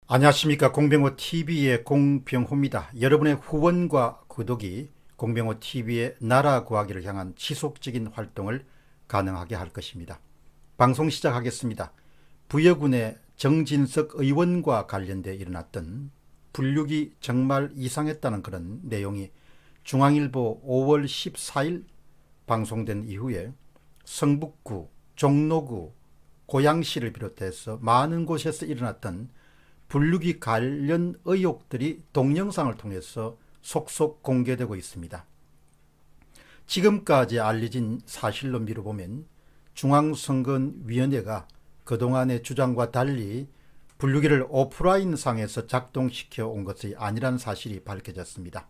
안녕하십니까. 공병호TV의 공병호입니다. 여러분의 후원과 구독이 공병호TV의 나라 구하기를 향한 지속적인 활동을 가능하게 할 것입니다. 방송 시작하겠습니다. 부여군의 정진석 의원과 관련되어 일어났던 분류기 정말 이상했다는 그런 내용이 중앙일보 5월 14일 방송된 이후에 성북구, 종로구, 고양시를 비롯해서 많은 곳에서 일어났던 분류기 관련 의혹들이 동영상을 통해서 속속 공개되고 있습니다. 지금까지 알려진 사실로 미뤄보면 중앙선거위원회가 그동안의 주장과 달리 분류기를 오프라인 상에서 작동시켜 온 것이 아니란 사실이 밝혀졌습니다.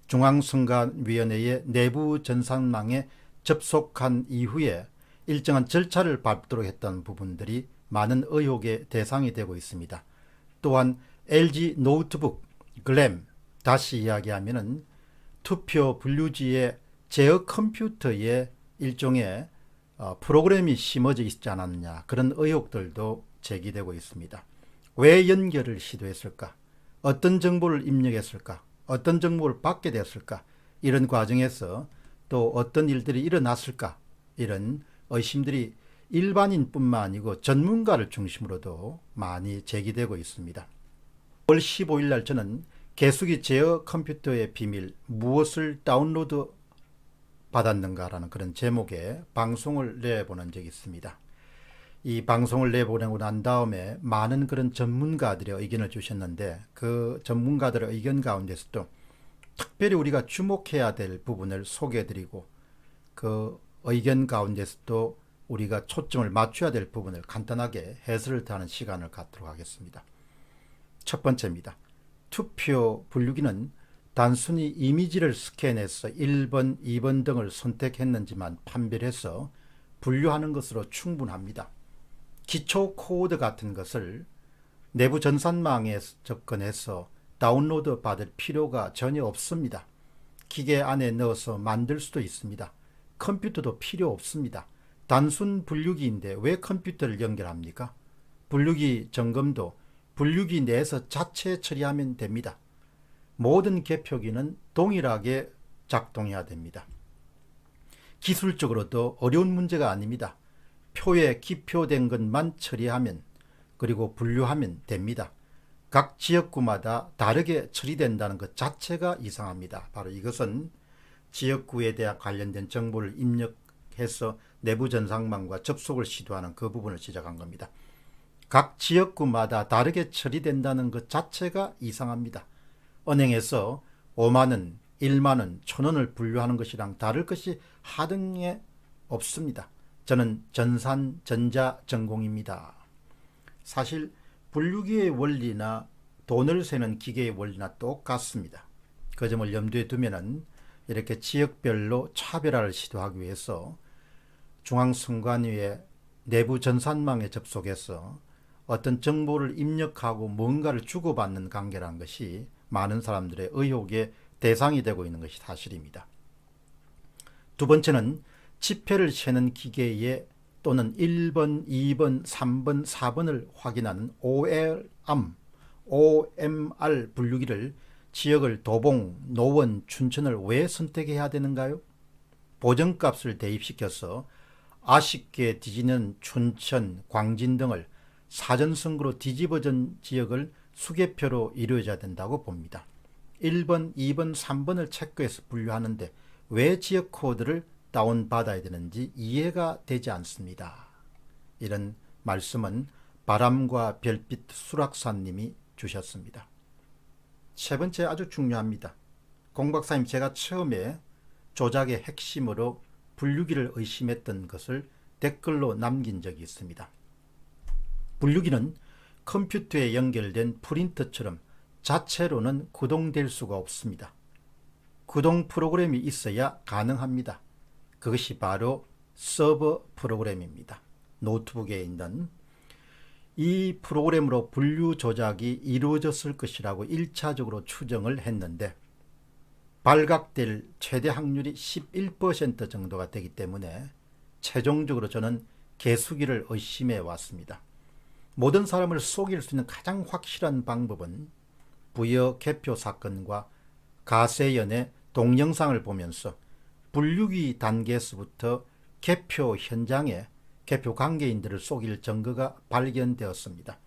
중앙선거위원회의 내부 전산망에 접속한 이후에 일정한 절차를 밟도록 했던 부분들이 많은 의혹의 대상이 되고 있습니다. 또한 LG 노트북, 글램, 다시 이야기하면 투표 분류지의 제어 컴퓨터에 일종의 프로그램이 심어져 있지 않았느냐, 그런 의혹들도 제기되고 있습니다. 왜 연결을 시도했을까? 어떤 정보를 입력했을까? 어떤 정보를 받게 됐을까? 이런 과정에서 또 어떤 일들이 일어났을까? 이런 의심들이 일반인뿐만 아니고 전문가를 중심으로도 많이 제기되고 있습니다. 5월 15일 날 저는 개수기 제어 컴퓨터의 비밀, 무엇을 다운로드 받았는가라는 그런 제목의 방송을 내보낸 적이 있습니다. 이 방송을 내보내고 난 다음에 많은 그런 전문가들의 의견을 주셨는데, 그 전문가들의 의견 가운데서도 특별히 우리가 주목해야 될 부분을 소개해드리고, 그 의견 가운데서도 우리가 초점을 맞춰야 될 부분을 간단하게 해설을 하는 시간을 갖도록 하겠습니다. 첫 번째입니다. 투표 분류기는 단순히 이미지를 스캔해서 1번, 2번 등을 선택했는지만 판별해서 분류하는 것으로 충분합니다. 기초 코드 같은 것을 내부 전산망에 접근해서 다운로드 받을 필요가 전혀 없습니다. 기계 안에 넣어서 만들 수도 있습니다. 컴퓨터도 필요 없습니다. 단순 분류기인데 왜 컴퓨터를 연결합니까? 분류기 점검도 분류기 내에서 자체 처리하면 됩니다. 모든 개표기는 동일하게 작동해야 됩니다. 기술적으로도 어려운 문제가 아닙니다. 표에 기표된 것만 처리하면, 그리고 분류하면 됩니다. 각 지역구마다 다르게 처리된다는 것 자체가 이상합니다. 바로 이것은 지역구에 대한 관련된 정보를 입력해서 내부 전산망과 접속을 시도하는 그 부분을 지적한 겁니다. 각 지역구마다 다르게 처리된다는 것 자체가 이상합니다. 은행에서 5만원, 1만원, 1,000원을 분류하는 것이랑 다를 것이 하등에 없습니다. 저는 전자 전공입니다. 사실 분류기의 원리나 돈을 세는 기계의 원리나 똑같습니다. 그 점을 염두에 두면은 이렇게 지역별로 차별화를 시도하기 위해서 중앙선관위의 내부 전산망에 접속해서 어떤 정보를 입력하고 뭔가를 주고받는 관계라는 것이 많은 사람들의 의혹의 대상이 되고 있는 것이 사실입니다. 두 번째는 지폐를 세는 기계에 또는 1번, 2번, 3번, 4번을 확인하는 OMR 분류기를 지역을 도봉, 노원, 춘천을 왜 선택해야 되는가요? 보정값을 대입시켜서 아쉽게 뒤지는 춘천, 광진 등을 사전선거로 뒤집어진 지역을 수개표로 이루어져야 된다고 봅니다. 1번, 2번, 3번을 체크해서 분류하는데 왜 지역 코드를 다운받아야 되는지 이해가 되지 않습니다. 이런 말씀은 바람과 별빛 수락사님이 주셨습니다. 세 번째, 아주 중요합니다. 공박사님, 제가 처음에 조작의 핵심으로 분류기를 의심했던 것을 댓글로 남긴 적이 있습니다. 분류기는 컴퓨터에 연결된 프린터처럼 자체로는 구동될 수가 없습니다. 구동 프로그램이 있어야 가능합니다. 그것이 바로 서버 프로그램입니다. 노트북에 있는 이 프로그램으로 분류 조작이 이루어졌을 것이라고 1차적으로 추정을 했는데, 발각될 최대 확률이 11% 정도가 되기 때문에 최종적으로 저는 개수기를 의심해 왔습니다. 모든 사람을 속일 수 있는 가장 확실한 방법은 부여 개표 사건과 가세연의 동영상을 보면서 분류기 단계에서부터 개표 현장에 개표 관계인들을 속일 증거가 발견되었습니다.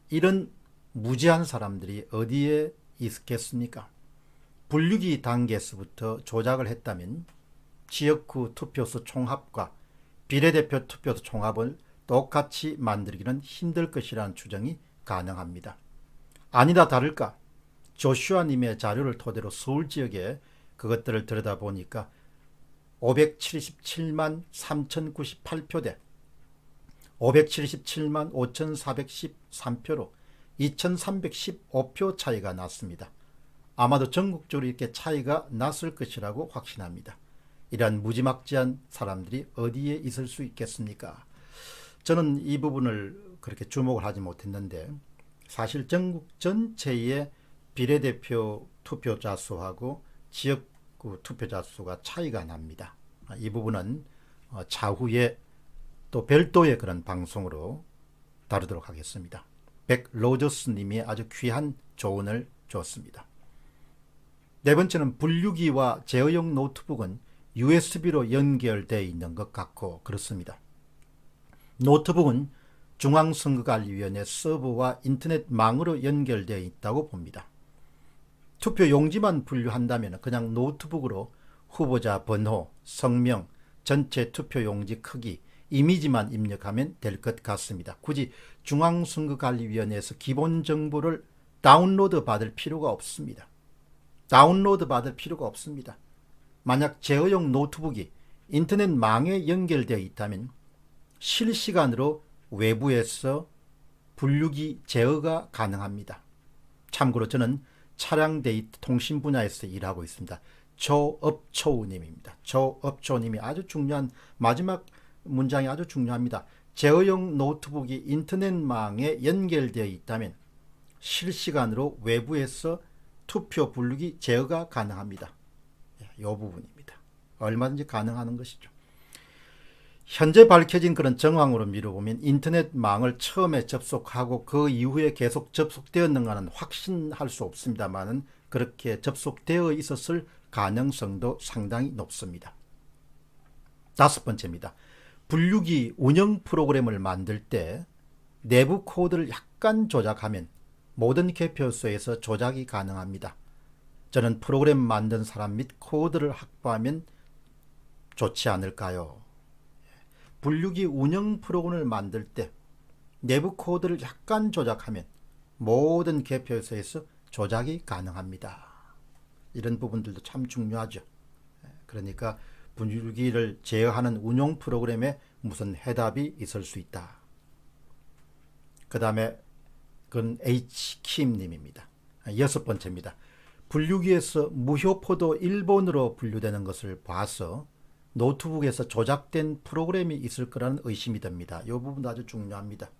이런 무지한 사람들이 어디에 있겠습니까? 분류기 단계에서부터 조작을 했다면 지역구 투표소 총합과 비례대표 투표소 총합을 똑같이 만들기는 힘들 것이라는 추정이 가능합니다. 아니다 다를까 조슈아님의 자료를 토대로 서울 지역에 그것들을 들여다보니까 577만 3098표 대 577만 5413표로 2315표 차이가 났습니다. 아마도 전국적으로 이렇게 차이가 났을 것이라고 확신합니다. 이러한 무지막지한 사람들이 어디에 있을 수 있겠습니까? 저는 이 부분을 그렇게 주목을 하지 못했는데 사실 전국 전체의 비례대표 투표자 수하고 지역구 투표자 수가 차이가 납니다. 이 부분은 차후에 또 별도의 그런 방송으로 다루도록 하겠습니다. 백 로저스 님이 아주 귀한 조언을 줬습니다. 네 번째는 분류기와 제어용 노트북은 USB로 연결되어 있는 것 같고 그렇습니다. 노트북은 중앙선거관리위원회 서버와 인터넷망으로 연결되어 있다고 봅니다. 투표 용지만 분류한다면 그냥 노트북으로 후보자 번호, 성명, 전체 투표 용지 크기, 이미지만 입력하면 될 것 같습니다. 굳이 중앙선거관리위원회에서 기본 정보를 다운로드 받을 필요가 없습니다. 만약 제어용 노트북이 인터넷망에 연결되어 있다면 실시간으로 외부에서 분류기 제어가 가능합니다. 참고로 저는 차량 데이터 통신 분야에서 일하고 있습니다. 조업초우님입니다. 조업초우님이 아주 중요한 마지막 문장이 아주 중요합니다. 제어용 노트북이 인터넷망에 연결되어 있다면 실시간으로 외부에서 투표 분류기 제어가 가능합니다. 이 부분입니다. 얼마든지 가능한 것이죠. 현재 밝혀진 그런 정황으로 미뤄보면 인터넷망을 처음에 접속하고 그 이후에 계속 접속되었는가는 확신할 수 없습니다만 그렇게 접속되어 있었을 가능성도 상당히 높습니다. 다섯 번째입니다. 분류기 운영 프로그램을 만들 때 내부 코드를 약간 조작하면 모든 개표소에서 조작이 가능합니다. 저는 프로그램 만든 사람 및 코드를 확보하면 좋지 않을까요? 분류기 운영 프로그램을 만들 때 내부 코드를 약간 조작하면 모든 개표소에서 조작이 가능합니다. 이런 부분들도 참 중요하죠. 그러니까 분류기를 제어하는 운용 프로그램에 무슨 해답이 있을 수 있다. 그 다음에 그건 H킴님입니다. 여섯 번째입니다. 분류기에서 무효표도 일본으로 분류되는 것을 봐서 노트북에서 조작된 프로그램이 있을 거라는 의심이 듭니다. 이 부분도 아주 중요합니다.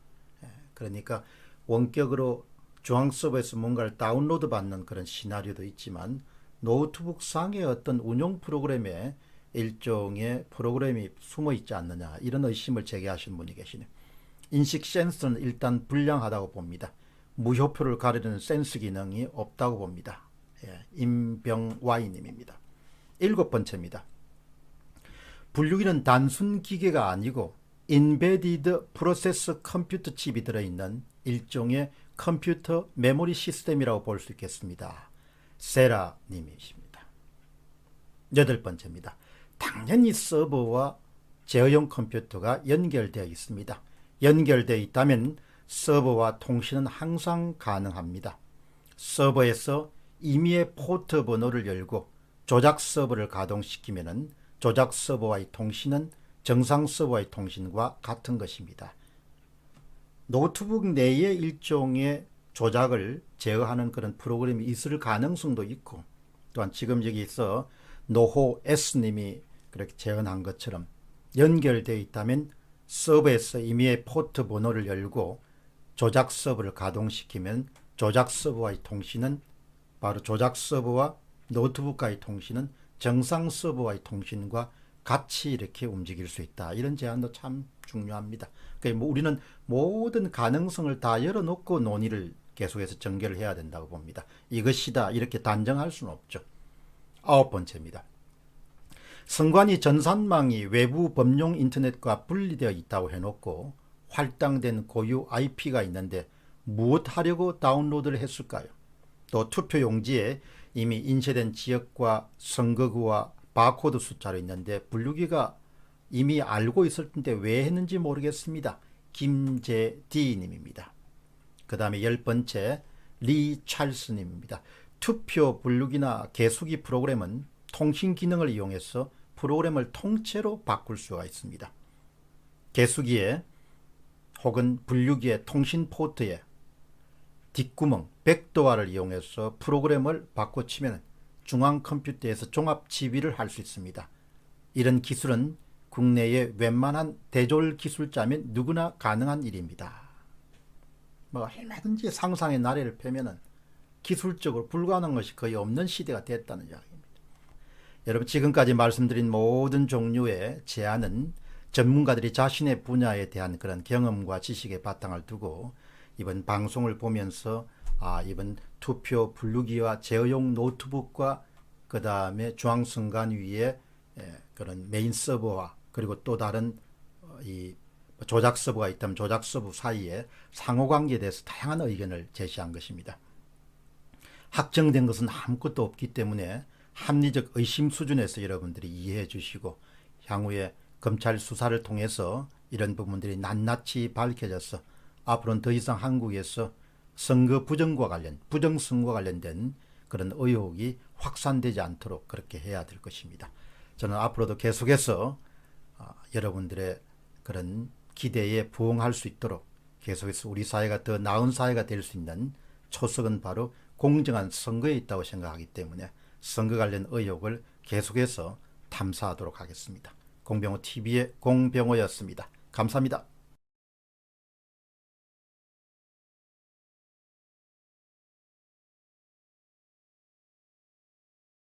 그러니까 원격으로 중앙서버에서 뭔가를 다운로드 받는 그런 시나리오도 있지만 노트북 상의 어떤 운용 프로그램에 일종의 프로그램이 숨어 있지 않느냐 이런 의심을 제기하시는 분이 계시네요. 인식 센서는 일단 불량하다고 봅니다. 무효표를 가리는 센스 기능이 없다고 봅니다. 임병와이님입니다. 일곱 번째입니다. 분류기는 단순 기계가 아니고 인베디드 프로세서 컴퓨터 칩이 들어있는 일종의 컴퓨터 메모리 시스템이라고 볼 수 있겠습니다. 세라님이십니다. 여덟 번째입니다. 당연히 서버와 제어용 컴퓨터가 연결되어 있습니다. 연결되어 있다면 서버와 통신은 항상 가능합니다. 서버에서 임의의 포트 번호를 열고 조작 서버를 가동시키면 조작 서버와의 통신은 정상 서버와의 통신과 같은 것입니다. 노트북 내에 일종의 조작을 제어하는 그런 프로그램이 있을 가능성도 있고 또한 지금 여기서 노호 S님이 그렇게 제언한 것처럼 연결되어 있다면 서버에서 임의의 포트 번호를 열고 조작 서버를 가동시키면 조작 서버와의 통신은 바로 조작 서버와 노트북과의 통신은 정상 서버와의 통신과 같이 이렇게 움직일 수 있다. 이런 제안도 참 중요합니다. 그러니까 뭐 우리는 모든 가능성을 다 열어놓고 논의를 계속해서 전개를 해야 된다고 봅니다. 이것이다 이렇게 단정할 수는 없죠. 9번째입니다. 선관위 전산망이 외부 범용 인터넷과 분리되어 있다고 해놓고 할당된 고유 IP가 있는데 무엇 하려고 다운로드를 했을까요? 또 투표 용지에 이미 인쇄된 지역과 선거구와 바코드 숫자로 있는데 분류기가 이미 알고 있을 텐데 왜 했는지 모르겠습니다. 김재디 님입니다. 그 다음에 10번째 리 찰스 님입니다. 투표 분류기나 개수기 프로그램은 통신 기능을 이용해서 프로그램을 통째로 바꿀 수가 있습니다. 개수기에 혹은 분류기의 통신 포트에 뒷구멍, 백도어를 이용해서 프로그램을 바꿔치면 중앙 컴퓨터에서 종합 지휘를 할 수 있습니다. 이런 기술은 국내의 웬만한 대졸 기술자면 누구나 가능한 일입니다. 뭐 얼마든지 상상의 나래를 펴면은 기술적으로 불가능한 것이 거의 없는 시대가 됐다는 이야기입니다. 여러분 지금까지 말씀드린 모든 종류의 제안은 전문가들이 자신의 분야에 대한 그런 경험과 지식에 바탕을 두고 이번 방송을 보면서 이번 투표 분류기와 제어용 노트북과 그 다음에 중앙선관위의 그런 메인 서버와 그리고 또 다른 이 조작 서버가 있다면 조작 서버 사이에 상호관계에 대해서 다양한 의견을 제시한 것입니다. 확정된 것은 아무것도 없기 때문에 합리적 의심 수준에서 여러분들이 이해해 주시고 향후에 검찰 수사를 통해서 이런 부분들이 낱낱이 밝혀져서 앞으로는 더 이상 한국에서 선거 부정과 부정선거와 관련된 그런 의혹이 확산되지 않도록 그렇게 해야 될 것입니다. 저는 앞으로도 계속해서 여러분들의 그런 기대에 부응할 수 있도록 계속해서 우리 사회가 더 나은 사회가 될 수 있는 초석은 바로 공정한 선거에 있다고 생각하기 때문에 선거 관련 의혹을 계속해서 탐사하도록 하겠습니다. 공병호 TV의 공병호였습니다. 감사합니다.